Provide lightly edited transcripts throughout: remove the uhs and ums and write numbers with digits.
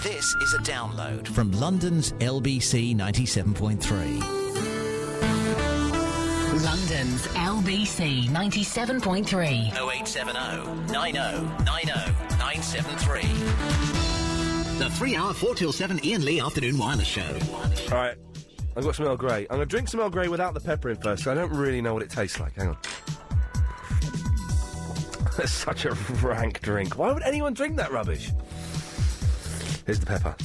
This is a download from London's LBC 97.3. London's LBC 97.3. 0870 90 90 973. The 3-hour 4 till 7 Iain Lee Afternoon Wireless Show. All right, I've got some Earl Grey. I'm going to drink some Earl Grey without the pepper in first, so I don't really know what it tastes like. Hang on. That's such a rank drink. Why would anyone drink that rubbish? Here's the pepper.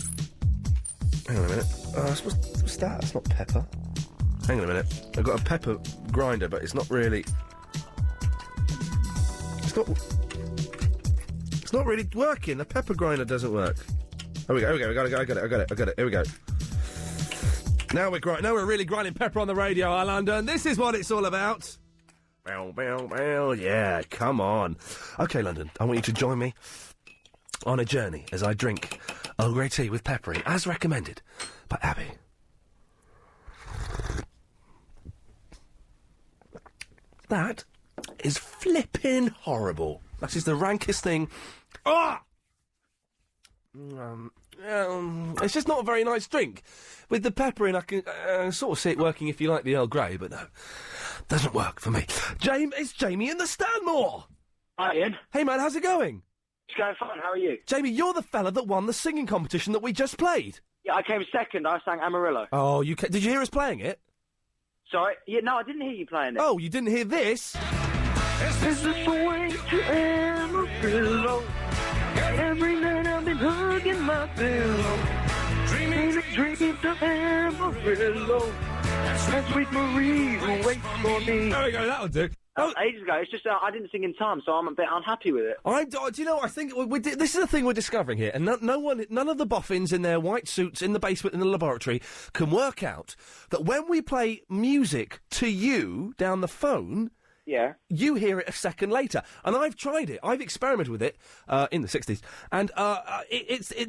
Hang on a minute. What's that? It's not pepper. Hang on a minute. I've got a pepper grinder, but it's not really... It's not really working. The pepper grinder doesn't work. Here we go. I got it. Here we go. Now we're really grinding pepper on the radio, London. This is what it's all about. Bow, bow, bow. Yeah, come on. Okay, London, I want you to join me on a journey as I drink Earl Grey tea with pepper in, as recommended by Abby. That is flippin' horrible. That is the rankest thing. Ah! It's just not a very nice drink. With the pepper in, I can sort of see it working if you like the Earl Grey, but no. Doesn't work for me. It's Jamie in the Stanmore! Hi, Ian. Hey, man, how's it going? It's going fine, how are you? Jamie, you're the fella that won the singing competition that we just played. Yeah, I came second, I sang Amarillo. Oh, did you hear us playing it? Sorry? Yeah, no, I didn't hear you playing it. Oh, you didn't hear this? This is the way to Amarillo. Every night I've been hugging my pillow. Dreaming of Amarillo. And sweet Marie who waits for me. There we go, that'll do. Ages ago, it's just I didn't sing in time, so I'm a bit unhappy with it. Do you know, I think this is the thing we're discovering here, and none of the boffins in their white suits in the basement in the laboratory can work out that when we play music to you down the phone, yeah, you hear it a second later. And I've tried it. I've experimented with it in the 60s, and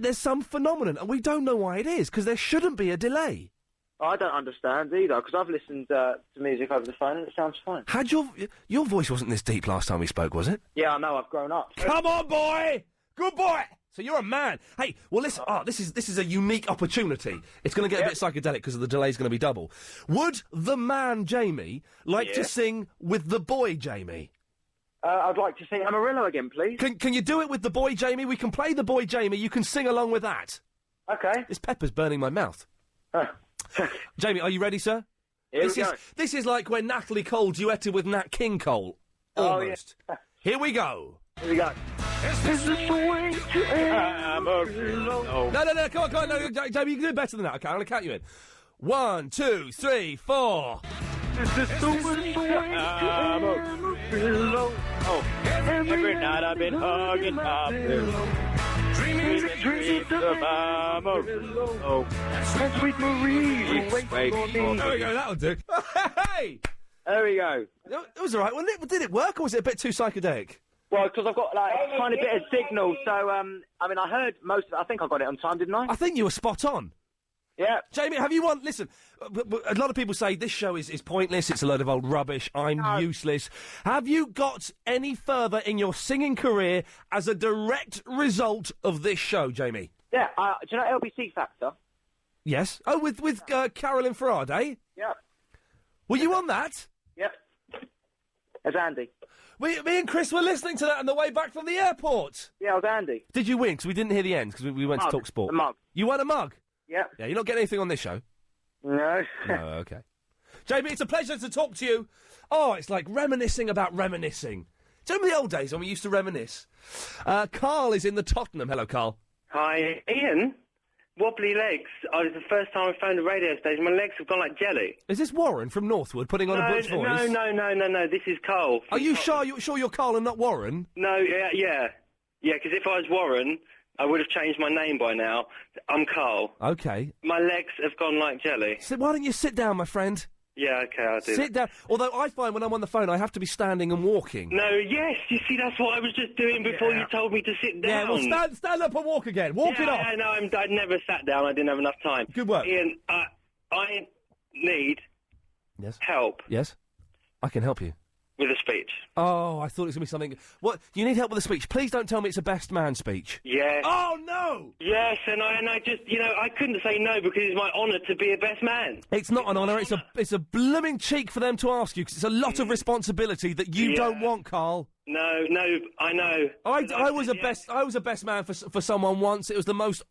there's some phenomenon, and we don't know why it is, because there shouldn't be a delay. I don't understand either, because I've listened to music over the phone and it sounds fine. Had your voice wasn't this deep last time we spoke, was it? Yeah, I know, I've grown up. Come on, boy! Good boy! So you're a man. Hey, well listen, this is a unique opportunity. It's going to get a bit psychedelic because the delay's going to be double. Would the man, Jamie, like to sing with the boy, Jamie? I'd like to sing Amarillo again, please. Can you do it with the boy, Jamie? We can play the boy, Jamie. You can sing along with that. Okay. This pepper's burning my mouth. Jamie, are you ready, sir? This is like when Natalie Cole duetted with Nat King Cole. Almost. Oh, yeah. Here we go. Here we go. This is the way to Amarillo. No, come on, no, Jamie, you can do better than that. Okay, I'm going to count you in. 1, 2, 3, 4. This is the way to Amarillo. Oh, every night I've been hugging my pillow. Dreaming of Amarillo. Oh, and sweet Marie waits for me. There we go, that'll do. Hey! There we go. It was alright, wasn't it? Did it work, or was it a bit too psychedelic? Well, because I've got, like, a tiny bit of signal, so, I mean, I heard most of it. I think I got it on time, didn't I? I think you were spot on. Yeah. Jamie, have you won... Listen, a lot of people say this show is pointless, it's a load of old rubbish, I'm useless. Have you got any further in your singing career as a direct result of this show, Jamie? Yeah, do you know LBC Factor? Yes. Oh, with Carolyn Faraday? Yeah. Were you on that? Yeah. As Andy. Me and Chris were listening to that on the way back from the airport. Yeah, I was Andy. Did you win? Because we didn't hear the end, because we went to talk sport. A mug. You won a mug? Yeah. Yeah, you're not getting anything on this show? No. No, okay. Jamie, it's a pleasure to talk to you. Oh, it's like reminiscing about reminiscing. Do you remember the old days when we used to reminisce? Carl is in the Tottenham. Hello, Carl. Hi, Ian. Wobbly legs. It's the first time I phoned the radio station. My legs have gone like jelly. Is this Warren from Northwood putting on a Butch voice? No. This is Carl. Are you sure you're Carl and not Warren? No, yeah. Because if I was Warren, I would have changed my name by now. I'm Carl. Okay. My legs have gone like jelly. So why don't you sit down, my friend? Yeah, okay, I'll do Sit down. Although I find when I'm on the phone, I have to be standing and walking. No, yes, you see, that's what I was just doing before you told me to sit down. Yeah, well, stand up and walk again. Walk it off. Yeah, no, I'd never sat down. I didn't have enough time. Good work. Ian, I need help. Yes? I can help you. With a speech. Oh, I thought it was going to be something... What? You need help with a speech. Please don't tell me it's a best man speech. Yes. Oh, no! Yes, and I just, I couldn't say no because it's my honour to be a best man. It's not an honour, it's a blooming cheek for them to ask you, because it's a lot of responsibility that you don't want, Carl. No, I know. I was a best man for someone once. It was the most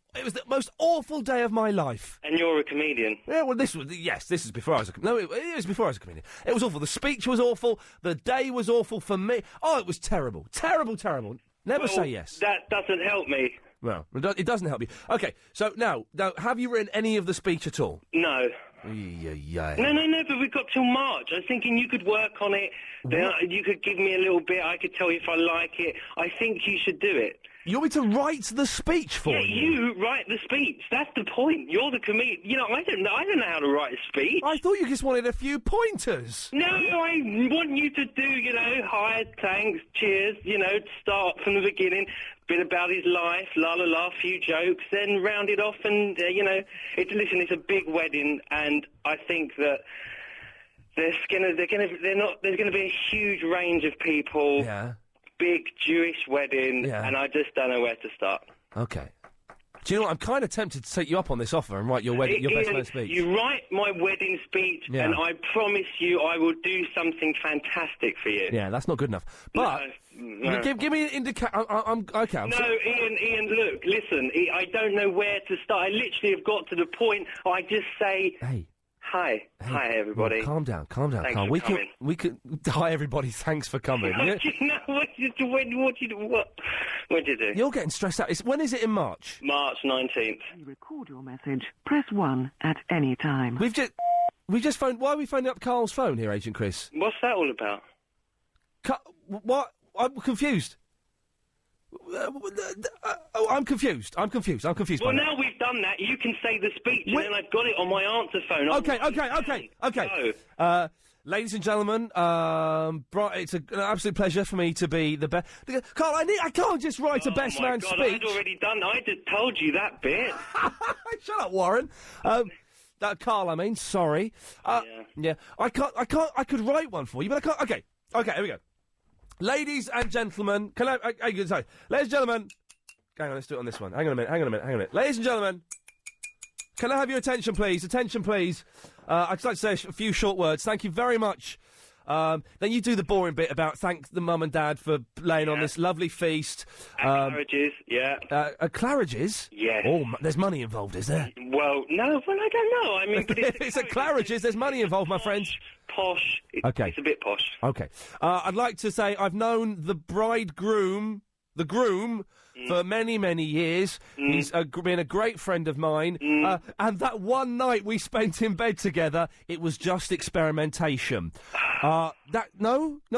awful day of my life. And you're a comedian. Yeah, well, this is before I was it was before I was a comedian. It was awful. The speech was awful. The day was awful for me. Oh, it was terrible. Terrible. Never say yes. That doesn't help me. Well, it doesn't help you. Okay, so now, have you written any of the speech at all? No. Yeah. No, but we've got till March. I was thinking you could work on it. Then you could give me a little bit. I could tell you if I like it. I think you should do it. You want me to write the speech for you? Yeah, you write the speech. That's the point. You're the comedian. I don't know how to write a speech. I thought you just wanted a few pointers. No, I want you to do, hi, thanks, cheers, start from the beginning, bit about his life, la, few jokes, then round it off and, it's a big wedding, and I think that there's gonna be a huge range of people. Yeah. Big Jewish wedding, and I just don't know where to start. Okay. Do you know what? I'm kind of tempted to take you up on this offer and write your best man speech. You write my wedding speech, and I promise you I will do something fantastic for you. Yeah, that's not good enough. But no. Give me an indication. I'm okay. Ian, look, listen. I don't know where to start. I literally have got to the point. I just say, Hey. Hi, everybody. Calm down, Thanks Carl. for coming. We can. Hi, everybody. Thanks for coming. What did you do? You're getting stressed out. When is it in March? March 19th. Record your message. Press 1 at any time. We've just phoned. Why are we phoning up Carl's phone here, Agent Chris? What's that all about? What? I'm confused. I'm confused. Well, now we've done that, you can say the speech, and then I've got it on my answer phone. Okay. Ladies and gentlemen, it's an absolute pleasure for me to be the best. Carl, I can't just write a best man speech. I'd already done. I just told you that bit. Shut up, Warren. Carl, I mean, sorry. Yeah. I could write one for you, but I can't. Okay, here we go. Ladies and gentlemen, sorry. Ladies and gentlemen, hang on, let's do it on this one. Hang on a minute. Ladies and gentlemen, can I have your attention, please? Attention, please. I'd just like to say a few short words. Thank you very much. Then you do the boring bit about thank the mum and dad for laying on this lovely feast. Claridge's, yeah. Claridge's? Yes. Oh, there's money involved, is there? Well, no, I don't know. I mean, but if it's at Claridge's, there's money involved, my friend. Posh. Okay. It's a bit posh. Okay. I'd like to say I've known the groom, for many, many years. He's been a great friend of mine. And that one night we spent in bed together, it was just experimentation. Not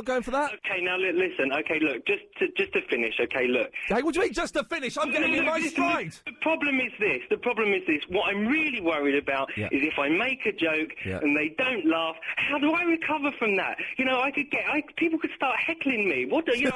going for that? Okay, now listen. Okay, look, just to finish. Okay, look. Hey, what do you mean just to finish? I'm getting in my stride. The problem is this. What I'm really worried about is if I make a joke and they don't laugh, how do I recover from that? People could start heckling me. I don't know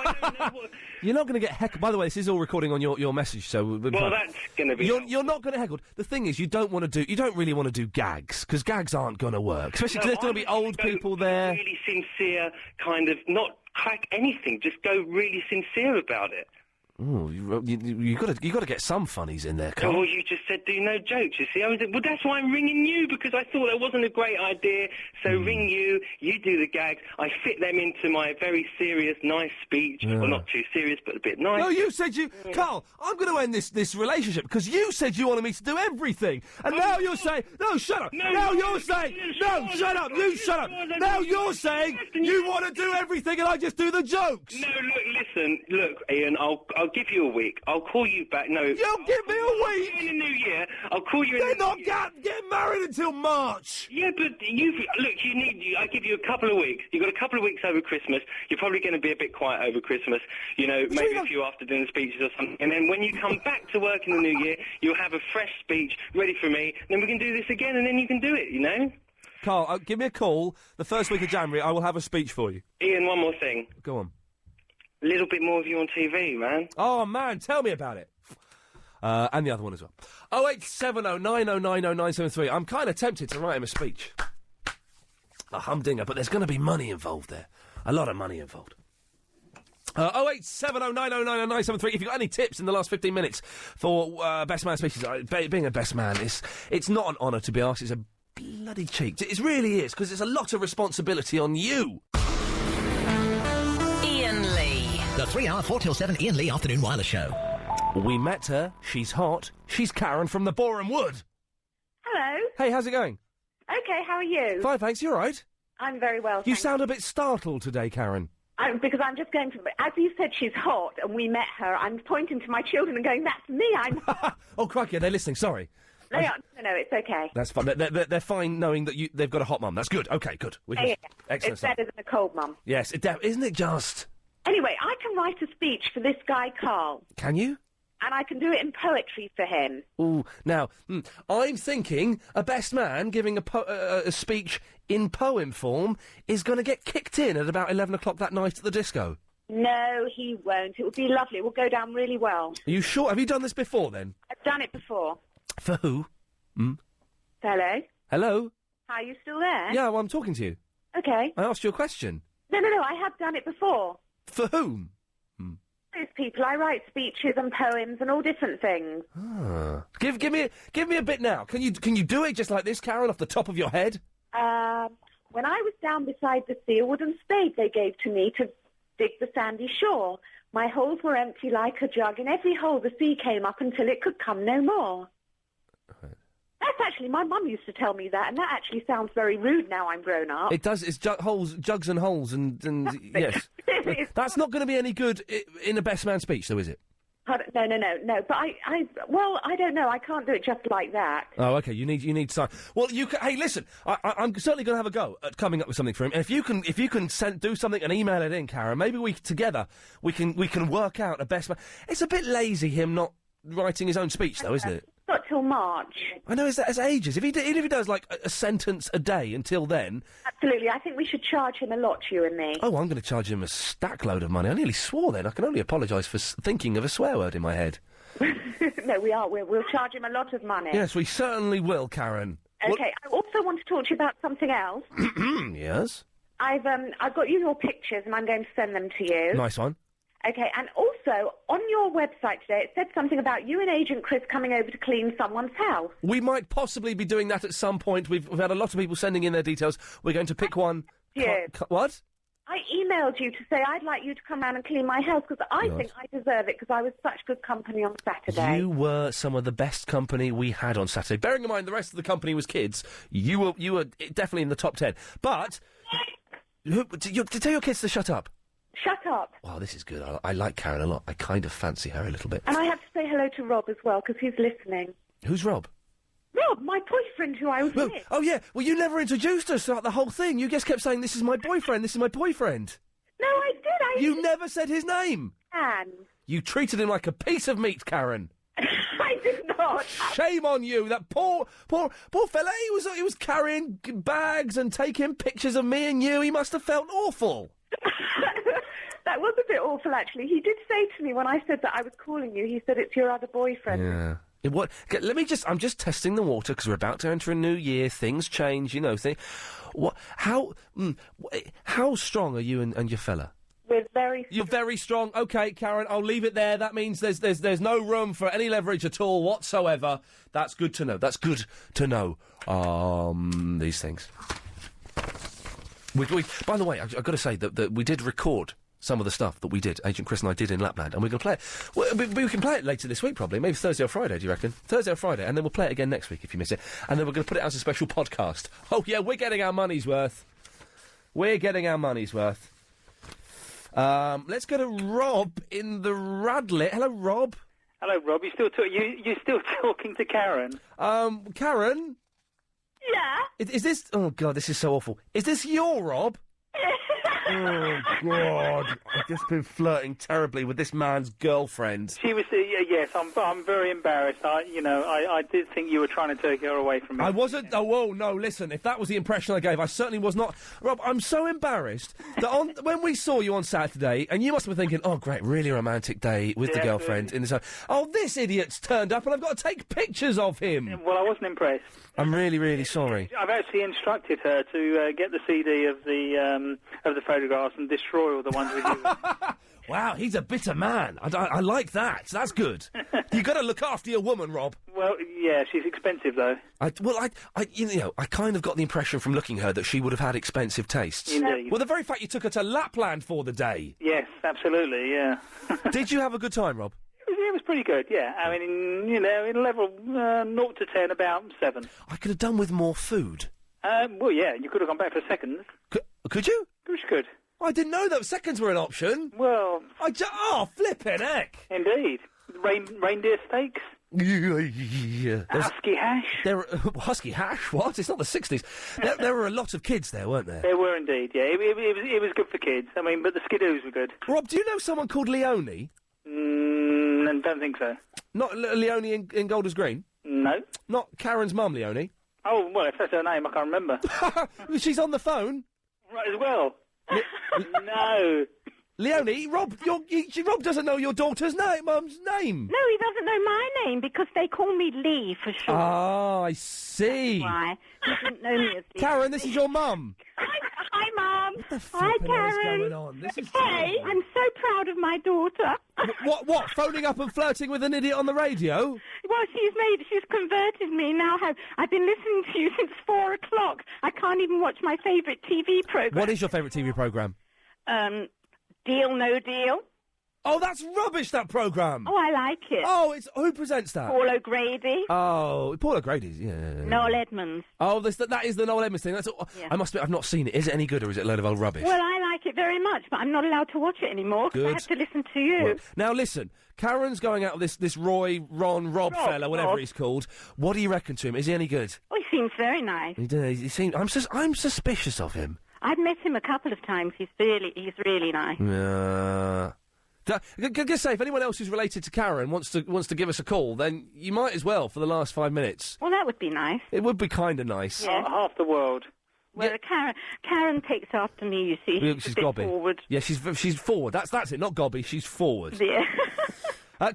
what... You're not going to get heckled. By the way, this is all recording on your message, so... Well, that's going to be... You're not going to heckle. The thing is, you don't really want to do gags, because gags aren't going to work. Especially because there's going to be old people there. Really sincere, kind of, not crack anything, just go really sincere about it. Oh, you got to get some funnies in there, Carl. Well, you just said do no jokes. You see, that's why I'm ringing you, because I thought that wasn't a great idea. So ring you do the gags. I fit them into my very serious, nice speech. Well, not too serious, but a bit nice. No, you said Carl, I'm going to end this relationship because you said you wanted me to do everything, and now you're saying no, shut up. Now you're saying no, shut up. You shut up. Now you're saying you want to do everything, and I just do the jokes. No, look, Ian. I'll give you a week. I'll call you back. No, you'll give me a week in the new year. I'll call you. They're not getting married until March. Yeah, but I give you a couple of weeks. You've got a couple of weeks over Christmas. You're probably going to be a bit quiet over Christmas. Maybe a few after dinner speeches or something. And then when you come back to work in the new year, you'll have a fresh speech ready for me. Then we can do this again, and then you can do it. Carl, give me a call the first week of January. I will have a speech for you. Ian, one more thing. Go on. A little bit more of you on TV, man. Oh, man, tell me about it. And the other one as well. 0870 9090 973. I'm kind of tempted to write him a speech. A humdinger, but there's going to be money involved there. A lot of money involved. 08709090973. If you've got any tips in the last 15 minutes for best man speeches, being a best man, it's not an honour to be asked. It's a bloody cheek. It really is, because it's a lot of responsibility on you. Iain Lee. The 3 hour 4 till 7 Iain Lee Afternoon Wireless Show. We met her. She's hot. She's Karen from the Boreham Wood. Hello. Hey, how's it going? Okay, how are you? Fine, thanks. You all right? I'm very well, You thank sound a bit startled today, Karen. because I'm just going to... As you said, she's hot, and we met her. I'm pointing to my children and going, that's me, I'm hot. Oh, crikey, they're listening. Sorry. No, it's okay. That's fine. They're fine knowing that they've got a hot mum. That's good. Okay, good. Yeah. Excellent It's stuff. better than a cold mum. Yes, isn't it just? Anyway, I can write a speech for this guy, Carl, Can you? and I can do it in poetry for him. Ooh, now, I'm thinking a best man giving a speech in poem form is going to get kicked in at about 11 o'clock that night at the disco. No, he won't. It will be lovely. It will go down really well. Are you sure? Have you done this before, then? I've done it before. For who? Hello? Hello? Are you still there? Yeah, well, I'm talking to you. Okay. I asked you a question. No, I have done it before. For whom? Those people, I write speeches and poems and all different things. Ah. Give me a bit now. Can you do it just like this, Karen, off the top of your head? When I was down beside the sea, a wooden spade they gave to me to dig the sandy shore. My holes were empty like a jug. In every hole the sea came up until it could come no more. Right. That's actually, my mum used to tell me that, and that actually sounds very rude now I'm grown up. It does. It's jugs and holes, and yes. That's not going to be any good in a best man speech, though, is it? No. But I don't know. I can't do it just like that. Oh, okay. You need time. Well, hey, listen. I'm certainly going to have a go at coming up with something for him. And if you can do something and email it in, Karen, maybe we can work out a best man. It's a bit lazy him not writing his own speech, though, isn't it? Not till March. I know, it's ages. Even if he does like a sentence a day until then. Absolutely. I think we should charge him a lot, you and me. Oh, I'm going to charge him a stack load of money. I nearly swore then. I can only apologise for thinking of a swear word in my head. No, we are. We'll charge him a lot of money. Yes, we certainly will, Karen. Okay. I also want to talk to you about something else. Yes? I've got you your pictures, and I'm going to send them to you. Nice one. Okay, and also, on your website today, it said something about you and Agent Chris coming over to clean someone's house. We might possibly be doing that at some point. We've had a lot of people sending in their details. We're going to pick one. What? I emailed you to say I'd like you to come round and clean my house, because I think I deserve it, because I was such good company on Saturday. You were some of the best company we had on Saturday. Bearing in mind the rest of the company was kids, you were definitely in the top 10. But, to tell your kids to shut up. Shut up. Wow, this is good. I like Karen a lot. I kind of fancy her a little bit. And I have to say hello to Rob as well, because he's listening. Who's Rob? Rob, my boyfriend who I was with. Oh, yeah. Well, you never introduced us throughout the whole thing. You just kept saying, this is my boyfriend, this is my boyfriend. No, I did. You never said his name. And You treated him like a piece of meat, Karen. I did not. Shame on you. That poor fella. He was carrying bags and taking pictures of me and you. He must have felt awful. That was a bit awful, actually. He did say to me when I said that I was calling you, he said it's your other boyfriend. Yeah. I'm just testing the water, because we're about to enter a new year. Things change, you know. How strong are you and your fella? We're very... You're very strong. Okay, Karen, I'll leave it there. That means there's no room for any leverage at all whatsoever. That's good to know. That's good to know. These things. By the way, I've got to say that we did record some of the stuff that we did, Agent Chris and I did in Lapland, and we're going to play it. Well, we can play it later this week, probably. Maybe Thursday or Friday, do you reckon? Thursday or Friday, and then we'll play it again next week if you miss it. And then we're going to put it as a special podcast. Oh, yeah, we're getting our money's worth. We're getting our money's worth. Let's go to Rob in the Radlett. Hello, Rob. Hello, Rob. You're still talking to Karen? Karen? Yeah? Is this... Oh, God, this is so awful. Is this your Rob? Oh, God. I've just been flirting terribly with this man's girlfriend. She was... yes, I'm very embarrassed. I did think you were trying to take her away from me. I wasn't... Oh, no, listen. If that was the impression I gave, I certainly was not... Rob, I'm so embarrassed that when we saw you on Saturday, and you must have been thinking, oh, great, really romantic day with the girlfriend in this... Oh, this idiot's turned up, and I've got to take pictures of him. Well, I wasn't impressed. I'm really, really sorry. I've actually instructed her to get the CD of the photographs and destroy all the ones we do. Wow, he's a bitter man. I like that. That's good. You got to look after your woman, Rob. Well, yeah, she's expensive though. I kind of got the impression from looking at her that she would have had expensive tastes. Indeed. Well, the very fact you took her to Lapland for the day. Yes, absolutely. Yeah. Did you have a good time, Rob? It was pretty good. Yeah. I mean, in level 0 to 10, about 7. I could have done with more food. Well, yeah, you could have gone back for seconds. Could you? Of course you could. I didn't know that seconds were an option. Well... flippin' heck! Indeed. Reindeer steaks? Yeah. Husky hash? Husky hash? What? It's not the 60s. There were a lot of kids there, weren't there? There were indeed, yeah. It was good for kids. I mean, but the skidoos were good. Rob, do you know someone called Leonie? Don't think so. Not Leonie in Golders Green? No. Not Karen's mum, Leonie? Oh, well, if that's her name, I can't remember. She's on the phone. Right, as well. No. Leonie, Rob doesn't know your daughter's mum's name. No, he doesn't know my name because they call me Lee for short. Oh, I see. That's why. He didn't know me as Lee. Karen, this is your mum. Hi, Mum. What the Hi, Karen. going on? This is Hey, I'm so proud of my daughter. What? Phoning up and flirting with an idiot on the radio? Well, she's converted me. Now I've been listening to you since 4 o'clock. I can't even watch my favourite TV programme. What is your favourite TV programme? Deal, No Deal. Oh, that's rubbish, that programme. Oh, I like it. Oh, who presents that? Paul O'Grady. Oh, Paul O'Grady's, yeah. Noel Edmonds. Oh, that is the Noel Edmonds thing. That's all. Yeah. I've not seen it. Is it any good or is it a load of old rubbish? Well, I like it very much, but I'm not allowed to watch it anymore because I Good. have to listen to you. Well, now listen, Karen's going out with this Rob fella, whatever he's called. What do you reckon to him? Is he any good? Oh, he seems very nice. He seems. I'm suspicious of him. I've met him a couple of times. He's really nice. Just say, if anyone else who's related to Karen wants to give us a call, then you might as well for the last 5 minutes. Well, that would be nice. It would be kind of nice. Yeah. Half the world. Well, Karen takes after me, you see. Yeah, She's she's a bit gobby. forward. Yeah, she's forward. That's it. Not gobby. She's forward. Yeah.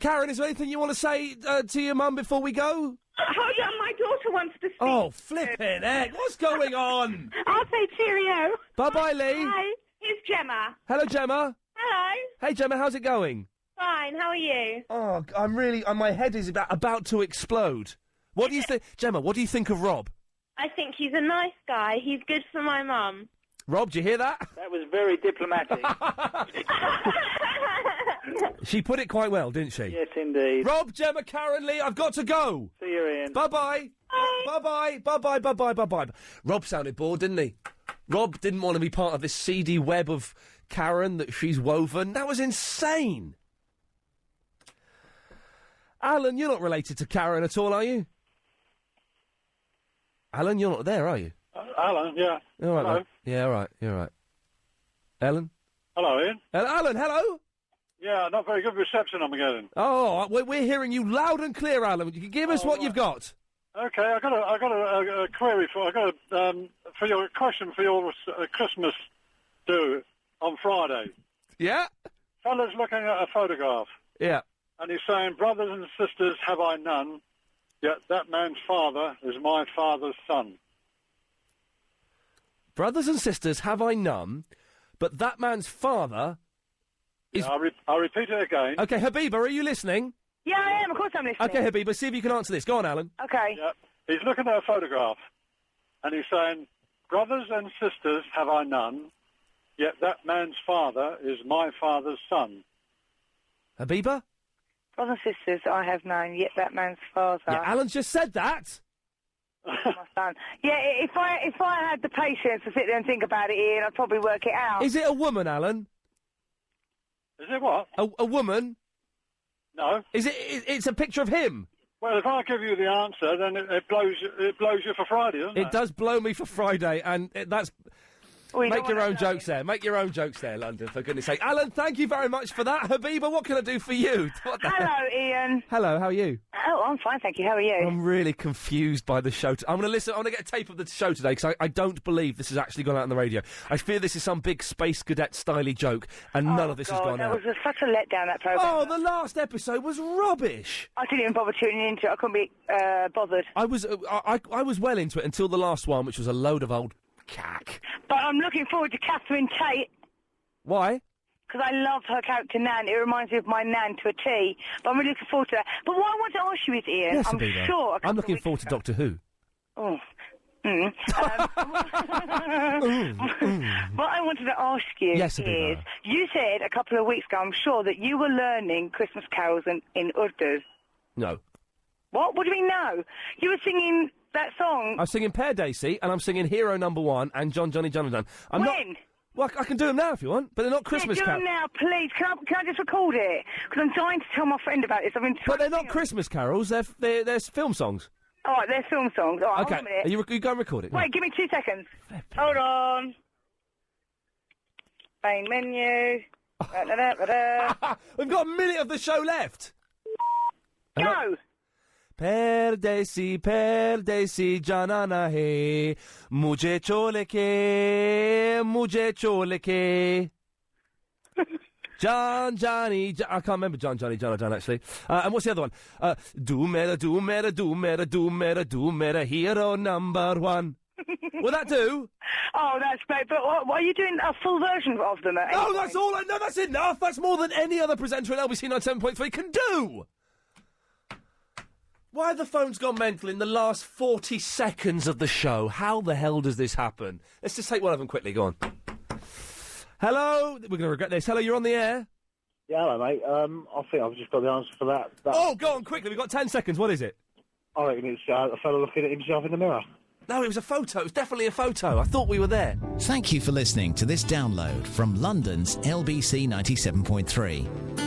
Karen, is there anything you want to say to your mum before we go? Oh, yeah, my daughter wants to speak. Oh, flippin' heck. What's going on? I'll say cheerio. Bye-bye, Lee. Hi, here's Gemma. Hello, Gemma. Hello. Hey, Gemma, how's it going? Fine, how are you? Oh, I'm really... my head is about to explode. What do you think... Gemma, what do you think of Rob? I think he's a nice guy. He's good for my mum. Rob, do you hear that? That was very diplomatic. She put it quite well, didn't she? Yes, indeed. Rob, Gemma, Karen, Lee, I've got to go. See you, Ian. Bye-bye. Bye-bye. Bye-bye. Bye-bye. Bye-bye. Rob sounded bored, didn't he? Rob didn't want to be part of this seedy web of Karen that she's woven. That was insane. Alan, you're not related to Karen at all, are you? Alan, you're not there, are you? Alan, yeah. All right, Hello. mate. Yeah, all right. You're all right. Ellen? Hello, Ian. Alan, hello? Yeah, not very good reception I'm getting. Oh, we're hearing you loud and clear, Alan. You can give us what you've got. Okay, I got a query for your question for your Christmas do on Friday. Yeah? Fella's looking at a photograph. Yeah. And he's saying, brothers and sisters have I none, yet that man's father is my father's son. Brothers and sisters have I none, but that man's father is... Yeah, I'll repeat it again. Okay, Habiba, are you listening? Yeah, I am. Of course I'm listening. Okay, Habiba, see if you can answer this. Go on, Alan. Okay. Yeah, he's looking at a photograph, and he's saying, brothers and sisters have I none, yet that man's father is my father's son. Habiba? Brothers and sisters I have none, yet that man's father... Yeah, Alan's just said that. my son. Yeah, if I had the patience to sit there and think about it, Ian, I'd probably work it out. Is it a woman, Alan? Is it what? A woman? No. Is it? It's a picture of him. Well, if I give you the answer, then it blows you for Friday, doesn't it? It does blow me for Friday, and that's... Make your own jokes there. Make your own jokes there, London, for goodness sake. Alan, thank you very much for that. Habiba, what can I do for you? Hello, Ian. Hello, how are you? Oh, I'm fine, thank you. How are you? I'm really confused by the show. I'm going to get a tape of the show today, because I don't believe this has actually gone out on the radio. I fear this is some big Space Cadet-styly joke, and none of this has gone out. That was such a letdown, that programme. Oh, the last episode was rubbish. I didn't even bother tuning into it. I couldn't be bothered. I was well into it until the last one, which was a load of old cack. But I'm looking forward to Catherine Tate. Why? Because I love her character Nan. It reminds me of my Nan to a T. But I'm really looking forward to that. But what I want to ask you is, Ian, Yes, I'm Abiba. sure... I'm looking forward to Doctor Who. Oh. What I wanted to ask you Yes, is, Abiba. you said a couple of weeks ago, I'm sure, that you were learning Christmas carols in Urdu. No. What? What do you mean no? You were singing that song. I'm singing Perdesi, and I'm singing Hero Number 1 and John Johnny Jonathan. I'm when? Not, well, I can do them now if you want, but they're not Christmas do carols. them now, please. Can I just record it? Because I'm dying to tell my friend about this. I've been But they're not Christmas carols, they're film songs. All right, they're film songs. All right, Okay, hold on a minute. you go and record it. Wait, give me 2 seconds. Hold on. Main menu. We've got a minute of the show left. Go! Perdesi, perdesi, janana hai, mujhe chole ke. John Johnny, I can't remember John Johnny Jonathan actually. And what's the other one? Do mera, hero number 1. Will that do? Oh, that's great. But what, are you doing a full version of them? No, that's all. No, that's enough. That's more than any other presenter at LBC 97.3 can do. Why have the phones gone mental in the last 40 seconds of the show? How the hell does this happen? Let's just take one of them quickly. Go on. Hello? We're going to regret this. Hello, you're on the air? Yeah, hello, mate. I think I've just got the answer for that. Oh, go on, quickly. We've got 10 seconds. What is it? I reckon it's a fellow looking at himself in the mirror. No, it was a photo. It was definitely a photo. I thought we were there. Thank you for listening to this download from London's LBC 97.3.